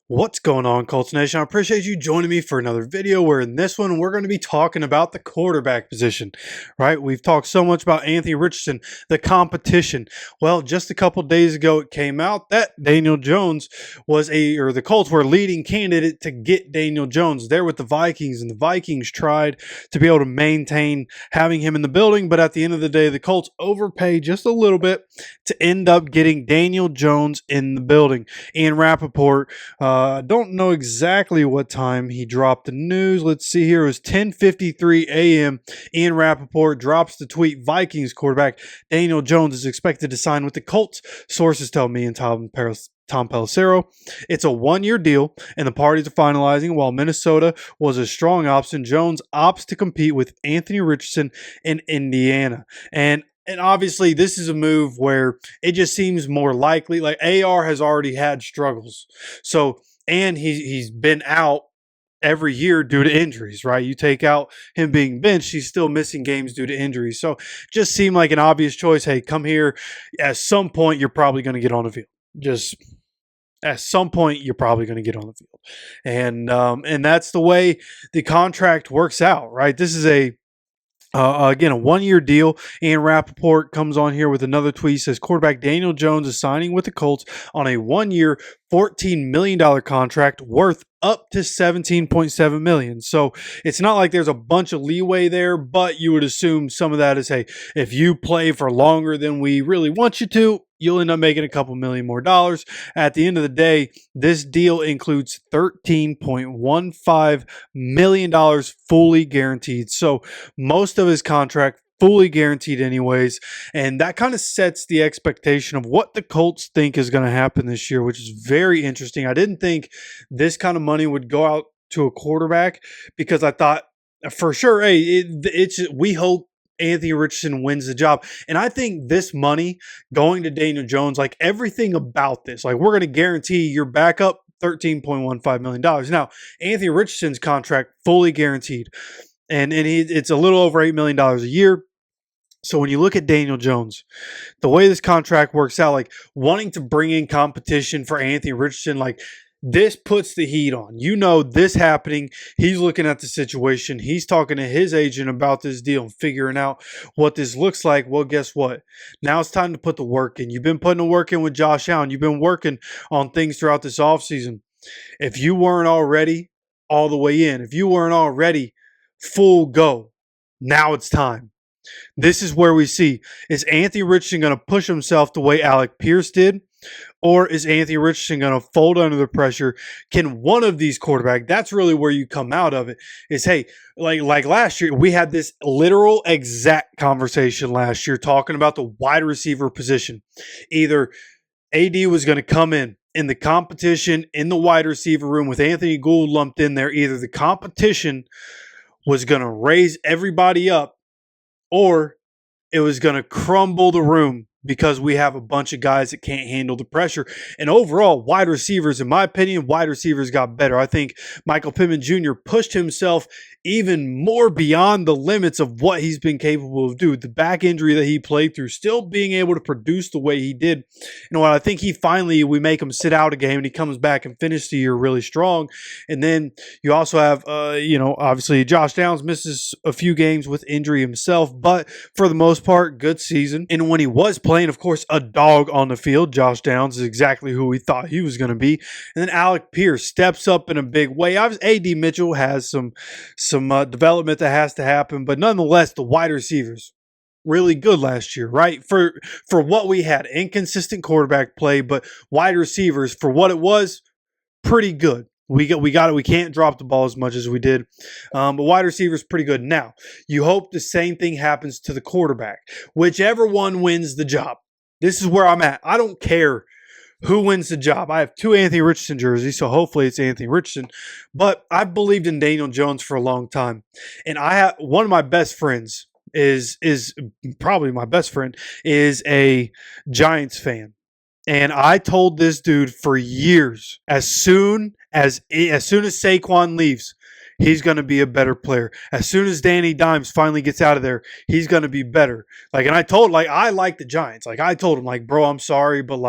What's going on, Colts Nation? I appreciate you joining me for another video where in this one we're going to be talking about the quarterback position, right? We've talked so much about Anthony Richardson, the competition. Well, just a couple days ago it came out that Daniel Jones the Colts were leading candidate to get Daniel Jones. There with the Vikings, and the Vikings tried to be able to maintain having him in the building, but at the end of the day, the Colts overpaid just a little bit to end up getting Daniel Jones in the building. Ian Rappaport, I don't know exactly what time he dropped the news. Let's see here. It was 10:53 a.m. Ian Rappaport drops the tweet. Vikings quarterback Daniel Jones is expected to sign with the Colts. Sources tell me and Tom Pelissero. It's a one-year deal, and the parties are finalizing. While Minnesota was a strong option, Jones opts to compete with Anthony Richardson in Indiana. And obviously, this is a move where it just seems more likely. Like AR has already had struggles, and he's been out every year due to injuries, right? You take out him being benched, he's still missing games due to injuries. So just seemed like an obvious choice. Hey, come here. At some point, you're probably going to get on the field. Just at some point, you're probably going to get on the field, and that's the way the contract works out, right? This is again, a one-year deal. Ian Rappaport comes on here with another tweet. He says, quarterback Daniel Jones is signing with the Colts on a one-year, $14 million contract worth up to $17.7 million. So it's not like there's a bunch of leeway there, but you would assume some of that is, hey, if you play for longer than we really want you to, you'll end up making a couple million more dollars. At the end of the day, this deal includes $13.15 million fully guaranteed. So most of his contract fully guaranteed anyways, and that kind of sets the expectation of what the Colts think is going to happen this year, which is very interesting. I didn't think this kind of money would go out to a quarterback because I thought for sure, hey, we hope Anthony Richardson wins the job. And I think this money going to Daniel Jones, like everything about this, like we're going to guarantee your backup $13.15 million. Now, Anthony Richardson's contract fully guaranteed, and it's a little over $8 million a year. So when you look at Daniel Jones, the way this contract works out, like wanting to bring in competition for Anthony Richardson, like this puts the heat on. You know this happening. He's looking at the situation. He's talking to his agent about this deal and figuring out what this looks like. Well, guess what? Now it's time to put the work in. You've been putting the work in with Josh Allen. You've been working on things throughout this offseason. If you weren't already all the way in, if you weren't already full go, now it's time. This is where we see, is Anthony Richardson going to push himself the way Alec Pierce did? Or is Anthony Richardson going to fold under the pressure? Can one of these quarterbacks, that's really where you come out of it, is, hey, like last year, we had this literal exact conversation last year talking about the wide receiver position. Either AD was going to come in the competition in the wide receiver room with Anthony Gould lumped in there. Either the competition was going to raise everybody up, or it was going to crumble the room because we have a bunch of guys that can't handle the pressure. And overall, wide receivers, in my opinion, wide receivers got better. I think Michael Pittman Jr. pushed himself even more beyond the limits of what he's been capable of doing. The back injury that he played through, still being able to produce the way he did. You know what? I think we make him sit out a game and he comes back and finishes the year really strong. And then you also have, obviously Josh Downs misses a few games with injury himself, but for the most part, good season. And when he was playing, of course, a dog on the field, Josh Downs is exactly who we thought he was going to be. And then Alec Pierce steps up in a big way. Obviously, A.D. Mitchell has some development that has to happen, but nonetheless, the wide receivers really good last year, right? For what we had, inconsistent quarterback play, but wide receivers for what it was, pretty good. We got it. We can't drop the ball as much as we did, but wide receivers pretty good. Now you hope the same thing happens to the quarterback, whichever one wins the job. This is where I'm at. I don't care who wins the job. I have two Anthony Richardson jerseys, so hopefully it's Anthony Richardson. But I've believed in Daniel Jones for a long time, and I have one of my best friends is probably my best friend is a Giants fan, and I told this dude for years, as soon as Saquon leaves, he's going to be a better player. As soon as Danny Dimes finally gets out of there, he's going to be better. And I told, I like the Giants. I told him, bro, I'm sorry, but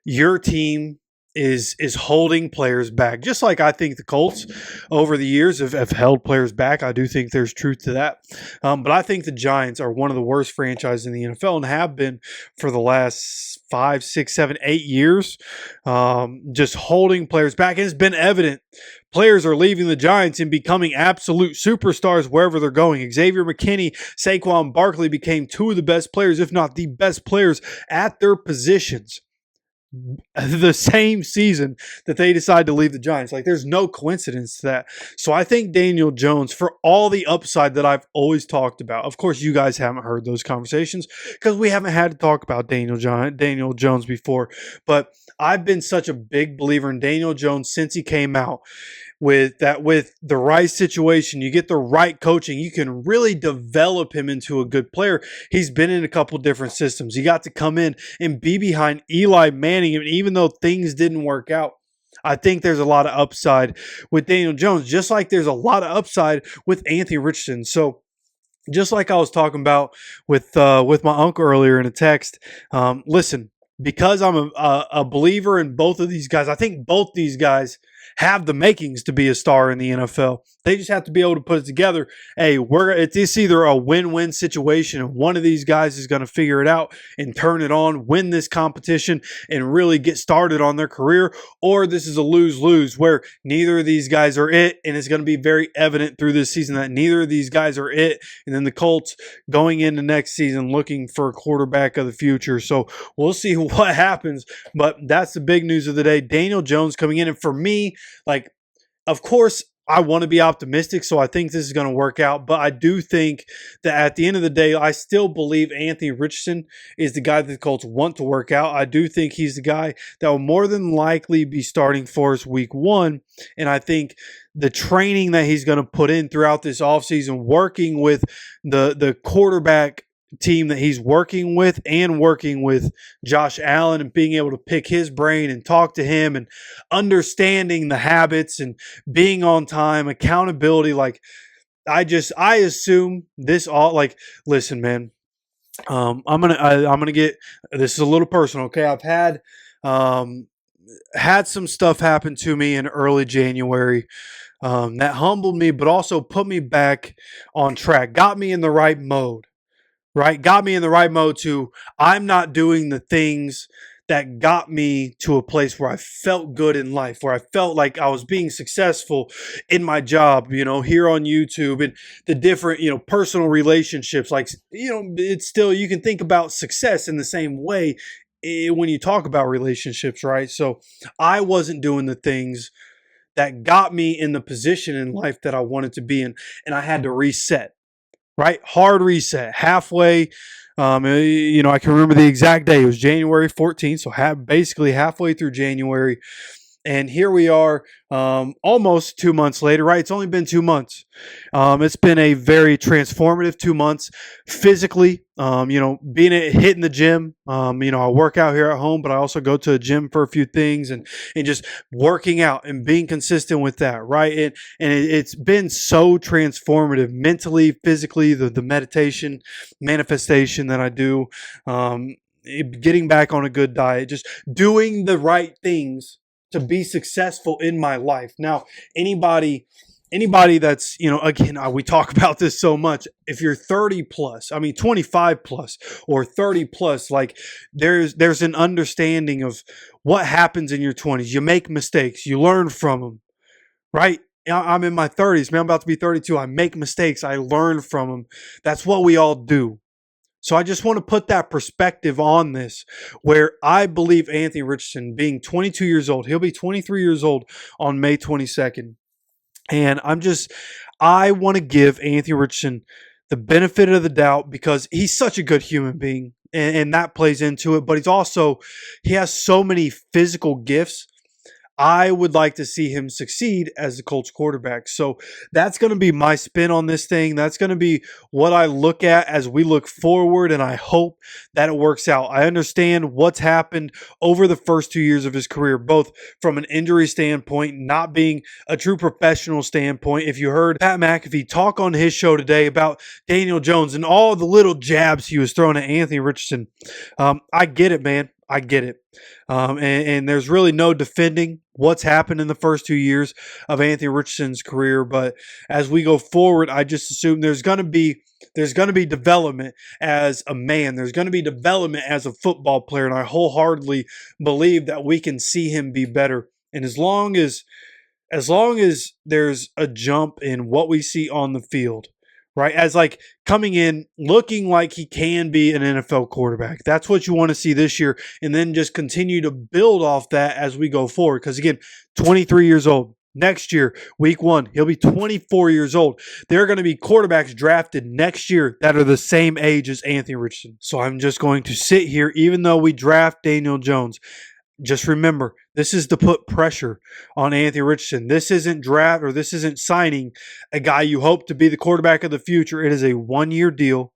your team is holding players back. Just like I think the Colts over the years have held players back. I do think there's truth to that. But I think the Giants are one of the worst franchises in the NFL and have been for the last 5, 6, 7, 8 years, just holding players back. And it's been evident. Players are leaving the Giants and becoming absolute superstars wherever they're going. Xavier McKinney, Saquon Barkley became two of the best players, if not the best players at their positions the same season that they decide to leave the Giants. Like, there's no coincidence to that. So I think Daniel Jones, for all the upside that I've always talked about, of course you guys haven't heard those conversations because we haven't had to talk about Daniel Jones before, but I've been such a big believer in Daniel Jones since he came out. With the right situation, you get the right coaching, you can really develop him into a good player. He's been in a couple different systems. He got to come in and be behind Eli Manning, and even though things didn't work out, I think there's a lot of upside with Daniel Jones, just like there's a lot of upside with Anthony Richardson. So just like I was talking about with my uncle earlier in a text, listen, because I'm a believer in both of these guys, I think both these guys have the makings to be a star in the NFL. They just have to be able to put it together. Hey, it's either a win-win situation, and one of these guys is going to figure it out and turn it on, win this competition, and really get started on their career, or this is a lose-lose where neither of these guys are it, and it's going to be very evident through this season that neither of these guys are it, and then the Colts going into next season looking for a quarterback of the future. So we'll see what happens, but that's the big news of the day. Daniel Jones coming in, and for me, like, of course, I want to be optimistic, so I think this is going to work out. But I do think that at the end of the day, I still believe Anthony Richardson is the guy that the Colts want to work out. I do think he's the guy that will more than likely be starting for us week 1. And I think the training that he's going to put in throughout this offseason, working with the quarterback team that he's working with and working with Josh Allen and being able to pick his brain and talk to him and understanding the habits and being on time, accountability. Like, I assume this all, like, listen, man, I'm gonna get, this is a little personal. Okay. I've had some stuff happen to me in early January that humbled me, but also put me back on track, got me in the right mode. Right? Got me in the right mode to, I'm not doing the things that got me to a place where I felt good in life, where I felt like I was being successful in my job, here on YouTube, and the different, personal relationships. Like, it's still, you can think about success in the same way when you talk about relationships, right? So I wasn't doing the things that got me in the position in life that I wanted to be in, and I had to reset. Right? Hard reset. Halfway, I can remember the exact day. It was January 14th, so basically halfway through January. And here we are, almost 2 months later, right? It's only been 2 months. It's been a very transformative 2 months physically, hitting the gym. I work out here at home, but I also go to a gym for a few things and just working out and being consistent with that, right? It's been so transformative mentally, physically, the meditation, manifestation that I do, getting back on a good diet, just doing the right things to be successful in my life. Now, anybody that's, again, we talk about this so much. If you're 30 plus, 25 plus or 30 plus, like there's an understanding of what happens in your 20s. You make mistakes, you learn from them, right? I'm in my 30s, man. I'm about to be 32. I make mistakes. I learn from them. That's what we all do. So I just want to put that perspective on this, where I believe Anthony Richardson, being 22 years old, he'll be 23 years old on May 22nd. And I want to give Anthony Richardson the benefit of the doubt because he's such a good human being, and that plays into it. But he has so many physical gifts. I would like to see him succeed as the Colts quarterback. So that's going to be my spin on this thing. That's going to be what I look at as we look forward, and I hope that it works out. I understand what's happened over the first 2 years of his career, both from an injury standpoint, not being a true professional standpoint. If you heard Pat McAfee talk on his show today about Daniel Jones and all the little jabs he was throwing at Anthony Richardson, I get it, man. I get it. And there's really no defending what's happened in the first 2 years of Anthony Richardson's career. But as we go forward, I just assume there's going to be development as a man. There's going to be development as a football player. And I wholeheartedly believe that we can see him be better. And as long as there's a jump in what we see on the field, right? As like coming in looking like he can be an NFL quarterback. That's what you want to see this year, and then just continue to build off that as we go forward. Because again, 23 years old. Next year, week 1, he'll be 24 years old. There are going to be quarterbacks drafted next year that are the same age as Anthony Richardson. So I'm just going to sit here, even though we draft Daniel Jones. Just remember, this is to put pressure on Anthony Richardson. This isn't draft, or this isn't signing a guy you hope to be the quarterback of the future. It is a 1-year deal.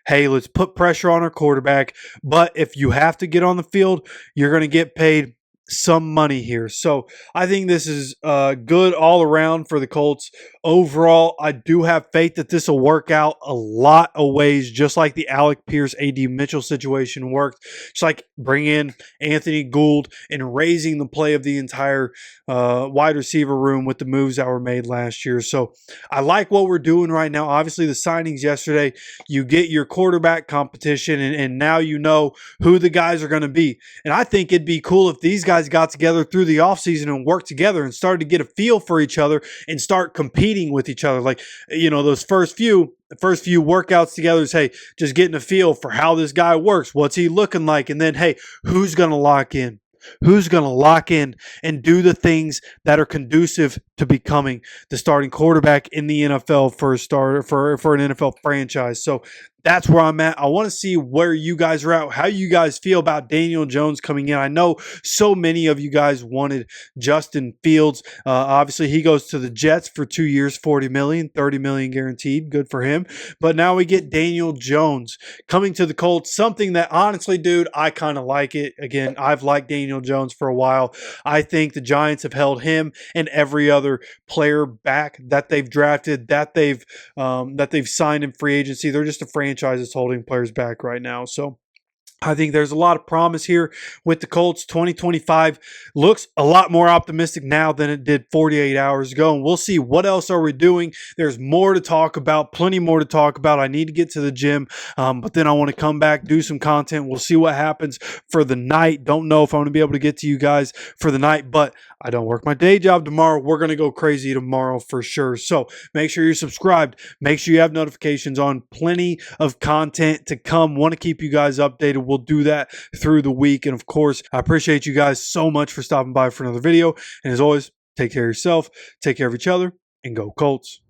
Hey, let's put pressure on our quarterback. But if you have to get on the field, you're going to get paid some money here. So I think this is good all around for the Colts. Overall, I do have faith that this will work out a lot of ways, just like the Alec Pierce, A.D. Mitchell situation worked. Just like bring in Anthony Gould and raising the play of the entire wide receiver room with the moves that were made last year. So I like what we're doing right now. Obviously, the signings yesterday, you get your quarterback competition, and now you know who the guys are going to be. And I think it'd be cool if these guys got together through the offseason and worked together and started to get a feel for each other and start competing with each other. Like, those first few workouts together is, hey, just getting a feel for how this guy works. What's he looking like? And then, hey, who's going to lock in? Who's going to lock in and do the things that are conducive to becoming the starting quarterback in the NFL for an NFL franchise? So that's where I'm at. I want to see where you guys are at, how you guys feel about Daniel Jones coming in. I know so many of you guys wanted Justin Fields. Obviously, he goes to the Jets for 2 years, $40 million, $30 million guaranteed. Good for him. But now we get Daniel Jones coming to the Colts, something that honestly, dude, I kind of like it. Again, I've liked Daniel Jones for a while. I think the Giants have held him and every other player back that they've drafted, that they've signed in free agency. They're just a franchise that's holding players back right now. So I think there's a lot of promise here with the Colts. 2025 looks a lot more optimistic now than it did 48 hours ago. And we'll see what else are we doing. There's more to talk about, plenty more to talk about. I need to get to the gym, but then I want to come back, do some content. We'll see what happens for the night. Don't know if I'm going to be able to get to you guys for the night, but I don't work my day job tomorrow. We're going to go crazy tomorrow for sure. So make sure you're subscribed. Make sure you have notifications on. Plenty of content to come. Want to keep you guys updated. We'll do that through the week. And of course, I appreciate you guys so much for stopping by for another video. And as always, take care of yourself, take care of each other, and go Colts.